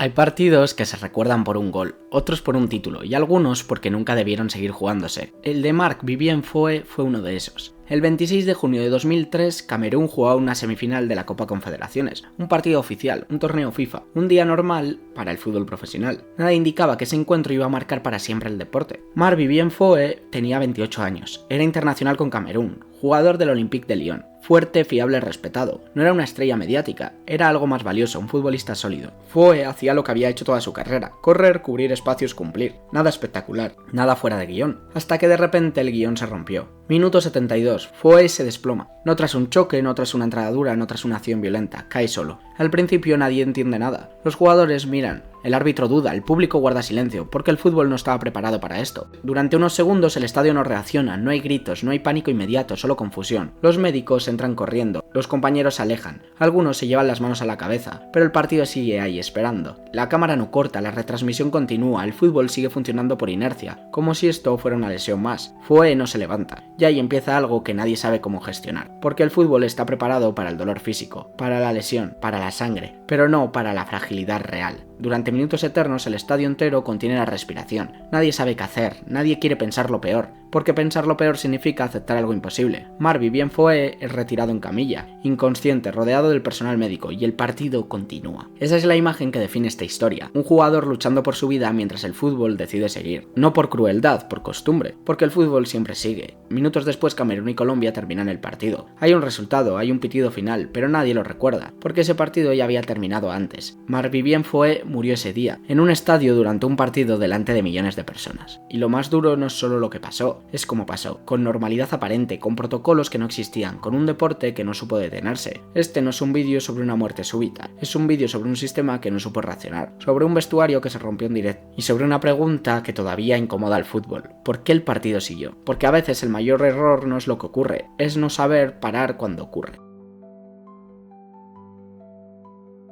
Hay partidos que se recuerdan por un gol, otros por un título y algunos porque nunca debieron seguir jugándose. El de Marc-Vivien Foé fue uno de esos. El 26 de junio de 2003, Camerún jugaba una semifinal de la Copa Confederaciones, un partido oficial, un torneo FIFA, un día normal para el fútbol profesional. Nada indicaba que ese encuentro iba a marcar para siempre el deporte. Marc-Vivien Foé tenía 28 años, era internacional con Camerún, jugador del Olympique de Lyon. Fuerte, fiable, respetado. No era una estrella mediática, era algo más valioso, un futbolista sólido. Foé hacía lo que había hecho toda su carrera: correr, cubrir espacios, cumplir. Nada espectacular, nada fuera de guión. Hasta que de repente el guión se rompió. Minuto 72, Foé se desploma. No tras un choque, no tras una entrada dura, no tras una acción violenta, cae solo. Al principio nadie entiende nada. Los jugadores miran. El árbitro duda, el público guarda silencio, porque el fútbol no estaba preparado para esto. Durante unos segundos el estadio no reacciona, no hay gritos, no hay pánico inmediato, solo confusión. Los médicos entran corriendo, los compañeros se alejan, algunos se llevan las manos a la cabeza, pero el partido sigue ahí esperando. La cámara no corta, la retransmisión continúa, el fútbol sigue funcionando por inercia, como si esto fuera una lesión más. Foé no se levanta, y ahí empieza algo que nadie sabe cómo gestionar, porque el fútbol está preparado para el dolor físico, para la lesión, para la sangre, pero no para la fragilidad real. Durante minutos eternos el estadio entero contiene la respiración. Nadie sabe qué hacer, nadie quiere pensar lo peor, porque pensar lo peor significa aceptar algo imposible. Marc-Vivien Foé es retirado en camilla, inconsciente, rodeado del personal médico, y el partido continúa. Esa es la imagen que define esta historia, un jugador luchando por su vida mientras el fútbol decide seguir. No por crueldad, por costumbre, porque el fútbol siempre sigue. Minutos después Camerún y Colombia terminan el partido. Hay un resultado, hay un pitido final, pero nadie lo recuerda, porque ese partido ya había terminado antes. Marc-Vivien Foé murió ese día, en un estadio durante un partido delante de millones de personas. Y lo más duro no es solo lo que pasó, es cómo pasó, con normalidad aparente, con protocolos que no existían, con un deporte que no supo detenerse. Este no es un vídeo sobre una muerte súbita, es un vídeo sobre un sistema que no supo reaccionar, sobre un vestuario que se rompió en directo, y sobre una pregunta que todavía incomoda al fútbol: ¿por qué el partido siguió? Porque a veces el mayor error no es lo que ocurre, es no saber parar cuando ocurre.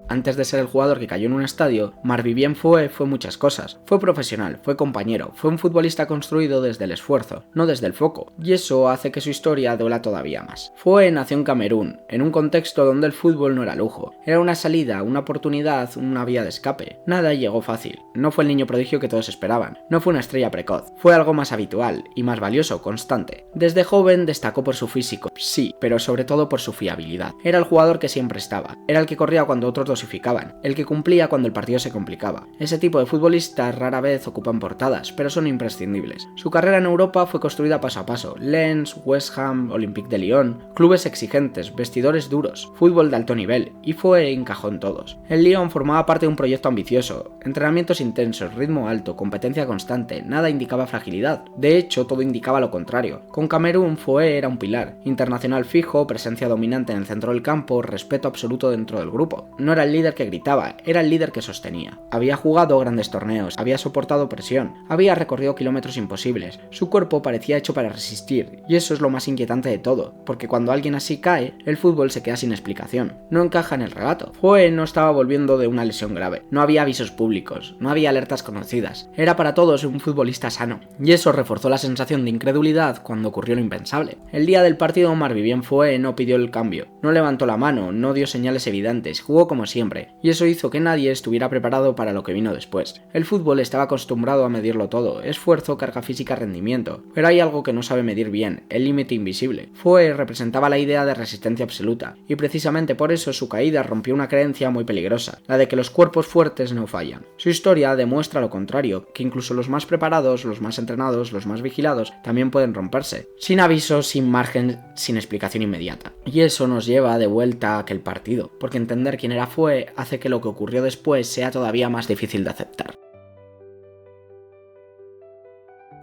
Antes de ser el jugador que cayó en un estadio, Marc-Vivien Foé fue muchas cosas. Fue profesional, fue compañero, fue un futbolista construido desde el esfuerzo, no desde el foco, y eso hace que su historia duela todavía más. Foé nació en Camerún, en un contexto donde el fútbol no era lujo, era una salida, una oportunidad, una vía de escape. Nada llegó fácil, no fue el niño prodigio que todos esperaban, no fue una estrella precoz, fue algo más habitual y más valioso, constante. Desde joven destacó por su físico, sí, pero sobre todo por su fiabilidad. Era el jugador que siempre estaba, era el que corría cuando otros dosificaban, el que cumplía cuando el partido se complicaba. Ese tipo de futbolistas rara vez ocupan portadas, pero son imprescindibles. Su carrera en Europa fue construida paso a paso: Lens, West Ham, Olympique de Lyon, clubes exigentes, vestidores duros, fútbol de alto nivel, y Foé encajó en todos. El Lyon formaba parte de un proyecto ambicioso, entrenamientos intensos, ritmo alto, competencia constante, nada indicaba fragilidad. De hecho, todo indicaba lo contrario. Con Camerún, Foé era un pilar, internacional fijo, presencia dominante en el centro del campo, respeto absoluto dentro del grupo. No era el líder que gritaba, era el líder que sostenía. Había jugado grandes torneos, había soportado presión, había recorrido kilómetros imposibles, su cuerpo parecía hecho para resistir, y eso es lo más inquietante de todo, porque cuando alguien así cae, el fútbol se queda sin explicación, no encaja en el relato. Foé no estaba volviendo de una lesión grave, no había avisos públicos, no había alertas conocidas, era para todos un futbolista sano, y eso reforzó la sensación de incredulidad cuando ocurrió lo impensable. El día del partido Marc-Vivien Foé no pidió el cambio, no levantó la mano, no dio señales evidentes, jugó como siempre, y eso hizo que nadie estuviera preparado para lo que vino después. El fútbol estaba acostumbrado a medirlo todo: esfuerzo, carga física, rendimiento, pero hay algo que no sabe medir bien: el límite invisible. Foé representaba la idea de resistencia absoluta, y precisamente por eso su caída rompió una creencia muy peligrosa, la de que los cuerpos fuertes no fallan. Su historia demuestra lo contrario, que incluso los más preparados, los más entrenados, los más vigilados, también pueden romperse, sin aviso, sin margen, sin explicación inmediata. Y eso nos lleva de vuelta a aquel partido, porque entender quién era Foé hace que lo que ocurrió después sea todavía más difícil de aceptar.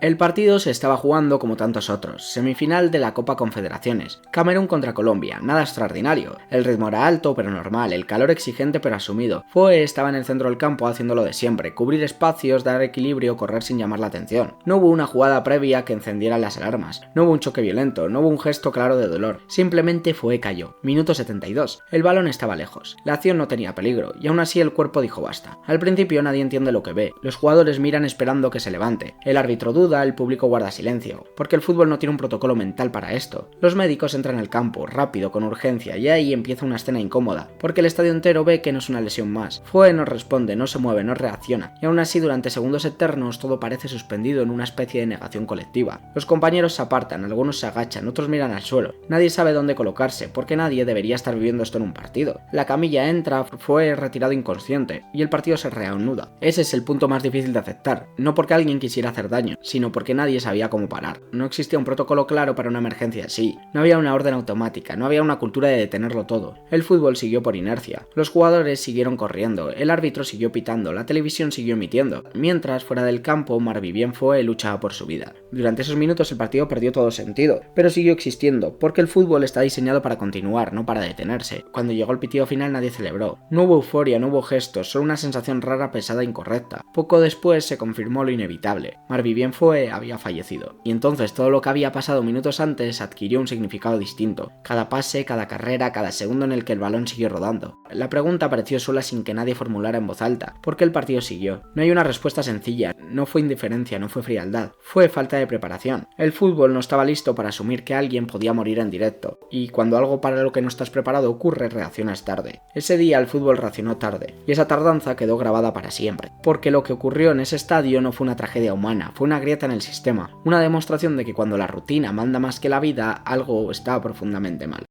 El partido se estaba jugando como tantos otros, semifinal de la Copa Confederaciones, Camerún contra Colombia, nada extraordinario, el ritmo era alto pero normal, el calor exigente pero asumido. Foé estaba en el centro del campo haciendo lo de siempre: cubrir espacios, dar equilibrio, correr sin llamar la atención. No hubo una jugada previa que encendiera las alarmas, no hubo un choque violento, no hubo un gesto claro de dolor, simplemente Foé cayó. Minuto 72, el balón estaba lejos, la acción no tenía peligro, y aún así el cuerpo dijo basta. Al principio nadie entiende lo que ve, los jugadores miran esperando que se levante, el árbitro duda duda, el público guarda silencio, porque el fútbol no tiene un protocolo mental para esto. Los médicos entran al campo, rápido, con urgencia, y ahí empieza una escena incómoda, porque el estadio entero ve que no es una lesión más. Foe no responde, no se mueve, no reacciona, y aún así durante segundos eternos todo parece suspendido en una especie de negación colectiva. Los compañeros se apartan, algunos se agachan, otros miran al suelo. Nadie sabe dónde colocarse, porque nadie debería estar viviendo esto en un partido. La camilla entra, fue retirado inconsciente, y el partido se reanuda. Ese es el punto más difícil de aceptar, no porque alguien quisiera hacer daño, sino porque nadie sabía cómo parar. No existía un protocolo claro para una emergencia así, no había una orden automática, no había una cultura de detenerlo todo. El fútbol siguió por inercia, los jugadores siguieron corriendo, el árbitro siguió pitando, la televisión siguió emitiendo, mientras fuera del campo Marc-Vivien Foé luchaba por su vida. Durante esos minutos el partido perdió todo sentido, pero siguió existiendo, porque el fútbol está diseñado para continuar, no para detenerse. Cuando llegó el pitido final nadie celebró, no hubo euforia, no hubo gestos, solo una sensación rara, pesada e incorrecta. Poco después se confirmó lo inevitable, Marc-Vivien Foé había fallecido, y entonces todo lo que había pasado minutos antes adquirió un significado distinto, cada pase, cada carrera, cada segundo en el que el balón siguió rodando. La pregunta apareció sola sin que nadie formulara en voz alta, porque el partido siguió. No hay una respuesta sencilla, no fue indiferencia, no fue frialdad, fue falta de preparación. El fútbol no estaba listo para asumir que alguien podía morir en directo, y cuando algo para lo que no estás preparado ocurre, reaccionas tarde. Ese día el fútbol reaccionó tarde, y esa tardanza quedó grabada para siempre, porque lo que ocurrió en ese estadio no fue una tragedia humana, fue una grieta en el sistema, una demostración de que cuando la rutina manda más que la vida, algo está profundamente mal.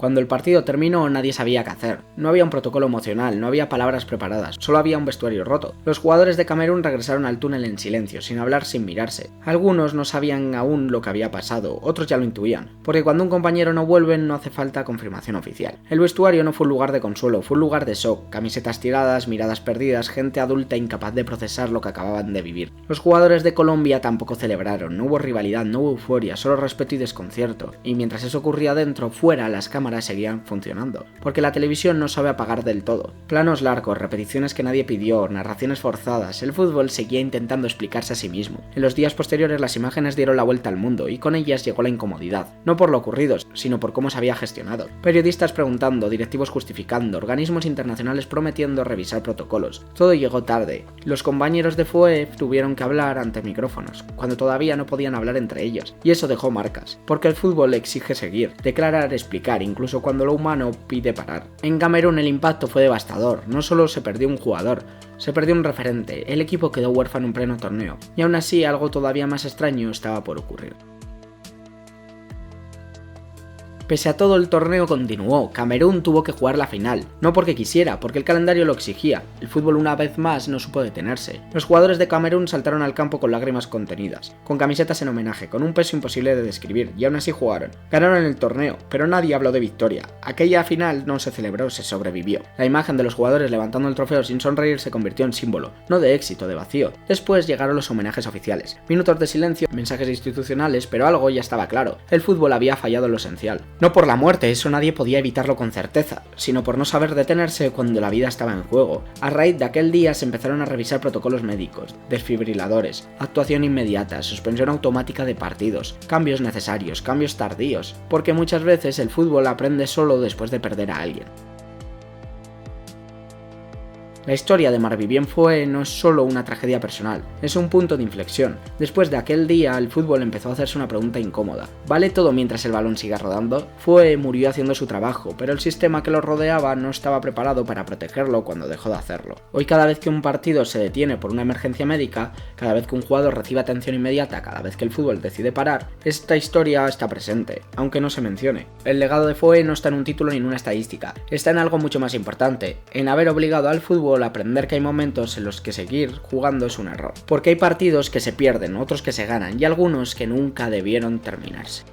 Cuando el partido terminó nadie sabía qué hacer, no había un protocolo emocional, no había palabras preparadas, solo había un vestuario roto. Los jugadores de Camerún regresaron al túnel en silencio, sin hablar, sin mirarse. Algunos no sabían aún lo que había pasado, otros ya lo intuían, porque cuando un compañero no vuelve no hace falta confirmación oficial. El vestuario no fue un lugar de consuelo, fue un lugar de shock, camisetas tiradas, miradas perdidas, gente adulta incapaz de procesar lo que acababan de vivir. Los jugadores de Colombia tampoco celebraron, no hubo rivalidad, no hubo euforia, solo respeto y desconcierto, y mientras eso ocurría dentro, fuera, las cámaras seguían funcionando, porque la televisión no sabe apagar del todo. Planos largos, repeticiones que nadie pidió, narraciones forzadas, el fútbol seguía intentando explicarse a sí mismo. En los días posteriores las imágenes dieron la vuelta al mundo y con ellas llegó la incomodidad, no por lo ocurrido, sino por cómo se había gestionado. Periodistas preguntando, directivos justificando, organismos internacionales prometiendo revisar protocolos. Todo llegó tarde. Los compañeros de Foé tuvieron que hablar ante micrófonos, cuando todavía no podían hablar entre ellos, y eso dejó marcas, porque el fútbol exige seguir, declarar, explicar, incluso cuando lo humano pide parar. En Camerún el impacto fue devastador, no solo se perdió un jugador, se perdió un referente, el equipo quedó huérfano en pleno torneo, y aún así algo todavía más extraño estaba por ocurrir. Pese a todo, el torneo continuó, Camerún tuvo que jugar la final, no porque quisiera, porque el calendario lo exigía, el fútbol una vez más no supo detenerse. Los jugadores de Camerún saltaron al campo con lágrimas contenidas, con camisetas en homenaje, con un peso imposible de describir, y aún así jugaron. Ganaron el torneo, pero nadie habló de victoria. Aquella final no se celebró, se sobrevivió. La imagen de los jugadores levantando el trofeo sin sonreír se convirtió en símbolo, no de éxito, de vacío. Después llegaron los homenajes oficiales, minutos de silencio, mensajes institucionales, pero algo ya estaba claro, el fútbol había fallado en lo esencial. No por la muerte, eso nadie podía evitarlo con certeza, sino por no saber detenerse cuando la vida estaba en juego. A raíz de aquel día se empezaron a revisar protocolos médicos, desfibriladores, actuación inmediata, suspensión automática de partidos, cambios necesarios, cambios tardíos, porque muchas veces el fútbol aprende solo después de perder a alguien. La historia de Marc-Vivien Foé no es solo una tragedia personal, es un punto de inflexión. Después de aquel día, el fútbol empezó a hacerse una pregunta incómoda. ¿Vale todo mientras el balón siga rodando? Foé murió haciendo su trabajo, pero el sistema que lo rodeaba no estaba preparado para protegerlo cuando dejó de hacerlo. Hoy, cada vez que un partido se detiene por una emergencia médica, cada vez que un jugador recibe atención inmediata, cada vez que el fútbol decide parar, esta historia está presente, aunque no se mencione. El legado de Foé no está en un título ni en una estadística, está en algo mucho más importante, en haber obligado al fútbol a aprender que hay momentos en los que seguir jugando es un error, porque hay partidos que se pierden, otros que se ganan y algunos que nunca debieron terminarse.